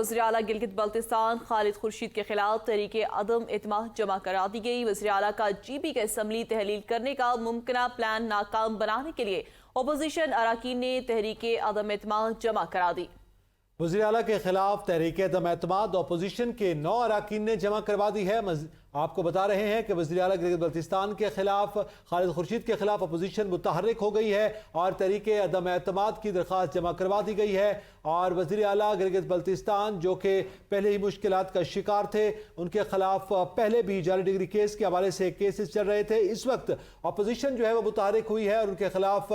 वज़ीर आला गिलगित बल्तिस्तान खालिद खुर्शीद के खिलाफ तहरीक अदम एतमाद जमा करा दी गई। वज़ीर आला का GB का असम्बली तहलील करने का मुमकिना प्लान नाकाम बनाने के लिए अपोजिशन अरकान ने तहरीक अदम एतमाद जमा करा दी। वज़ीर आला के खिलाफ तहरीक अदम एतमाद अपोजिशन के 9 अरकान ने जमा करवा दी है। आपको बता रहे हैं कि वज़ीर आला गिलगित बल्तिस्तान के खिलाफ खालिद खुर्शीद के खिलाफ अपोजिशन मुतहर्रिक हो गई है और तहरीक अदम एतमाद की दरख्वास्त जमा करवा दी गई है। और वज़ीर आला गिलगित बल्तिस्तान जो कि पहले ही मुश्किलात का शिकार थे, उनके खिलाफ पहले भी जाली डिग्री केस के हवाले से केसेस चल रहे थे। इस वक्त अपोजिशन जो है वो मुतहर्रिक हुई है और उनके खिलाफ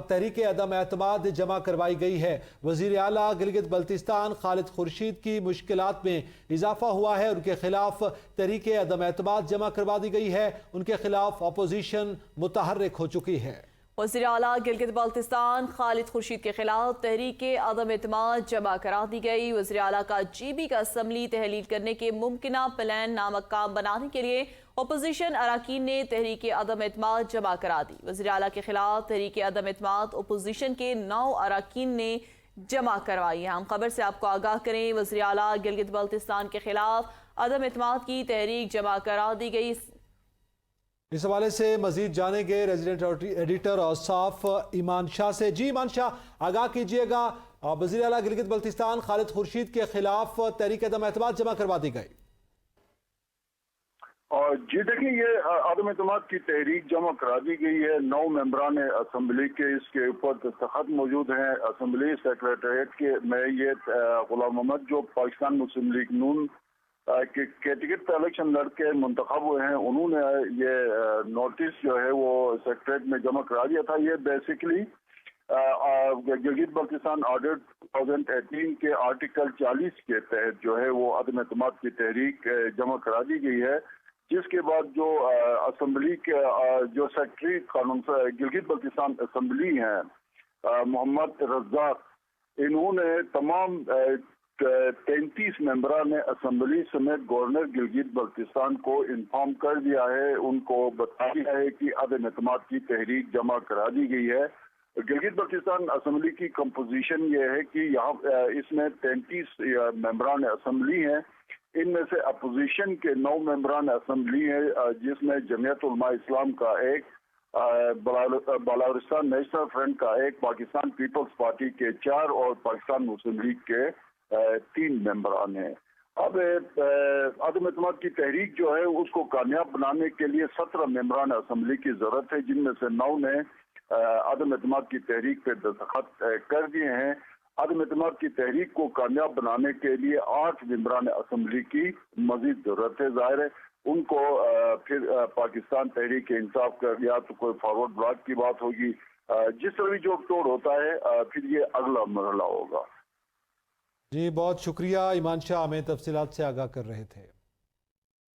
तहरीक अदम एतमाद जमा करवाई गई है। वज़ीर आला गिलगित बल्तिस्तान खालिद खुर्शीद की मुश्किलात में इजाफा हुआ है, उनके खिलाफ तहरीक अदम एतमाद जमा करवा दी गई है, उनके खिलाफ अपोजिशन मुतहर्रिक हो चुकी है। वज़ीर आला गिलगित बल्तिस्तान खालिद खुर्शीद के खिलाफ तहरीक अदम एतमाद जमा करा दी गई। वज़ीर आला का GB का असम्बली तहलील करने के मुमकिना प्लान नाकाम बनाने के लिए अपोजिशन अरकान ने तहरीक अदम एतमाद जमा करा दी। वज़ीर आला के खिलाफ तहरीक अदम एतमाद अपोजिशन के 9 अरकान ने जमा करवाई है। हम खबर से आपको आगाह करें, वज़ीर आला गिलगित बल्तिस्तान के खिलाफ अदम एतमाद की तहरीक जमा करा दी गई। इस हवाले से मजीद जानेंगे रेजिडेंट एडिटर और साफ ईमान शाह से। जी ईमान शाह, आगाह कीजिएगा, वज़ीर आला गिलगित बल्तिस्तान खालिद खुर्शीद के खिलाफ तहरीक अदम एतमाद जमा करवा दी गई। जी देखिए, ये अदम एतमाद की तहरीक जमा करा दी गई है। 9 मेंबरान असम्बली के इसके ऊपर दस्तखत मौजूद हैं। असम्बली सेक्रेटरीट के में ये गुलाम मोहम्मद जो पाकिस्तान मुस्लिम लीग नून के टिकट पर इलेक्शन लड़के मुंतखब हुए हैं, उन्होंने ये नोटिस जो है वो सेक्रेटरीट में जमा करा दिया था। ये बेसिकली गिलगित बल्तिस्तान ऑर्डर 2018 के आर्टिकल 40 के तहत जो है वो अदम एतमाद की तहरीक जमा करा दी गई है, जिसके बाद जो असम्बली के जो सेक्रेटरी कानून गिलगित बल्तिस्तान असम्बली हैं मोहम्मद रज़ाक, इन्होंने तमाम 33 मेंबरान असम्बली समेत गवर्नर गिलगित बल्तिस्तान को इन्फॉर्म कर दिया है, उनको बता दिया है कि अदम एतमाद की तहरीक जमा करा दी गई है। गिलगित बल्तिस्तान असम्बली की कंपोजिशन ये है कि यहाँ इसमें 33 मेंबरान असम्बली हैं। इनमें से अपोजिशन के 9 मेंबरान असम्बली हैं, जिसमें जमीयत उलमा इस्लाम का एक, बलूचिस्तान नेशनल फ्रंट का एक, पाकिस्तान पीपल्स पार्टी के 4 और पाकिस्तान मुस्लिम लीग के 3 मेंबरान हैं। अब अदम एतमाद की तहरीक जो है उसको कामयाब बनाने के लिए 17 मेंबरान असम्बली की जरूरत है, जिनमें से 9 ने अदम एतमाद की तहरीक पे दस्तखत कर दिए हैं। अदम एतमाद की तहरीक को कामयाब बनाने के लिए 8 मेंबरान असम्बली की मजीद जरूरत है। जाहिर है उनको फिर पाकिस्तान तहरीक इंसाफ का या तो कोई फॉरवर्ड ब्लॉक की बात होगी, जिस तरह भी जो तोड़ होता है फिर ये अगला मरहला होगा। जी बहुत शुक्रिया ईमान शाह, हमें तफसीलात से आगाह कर रहे थे।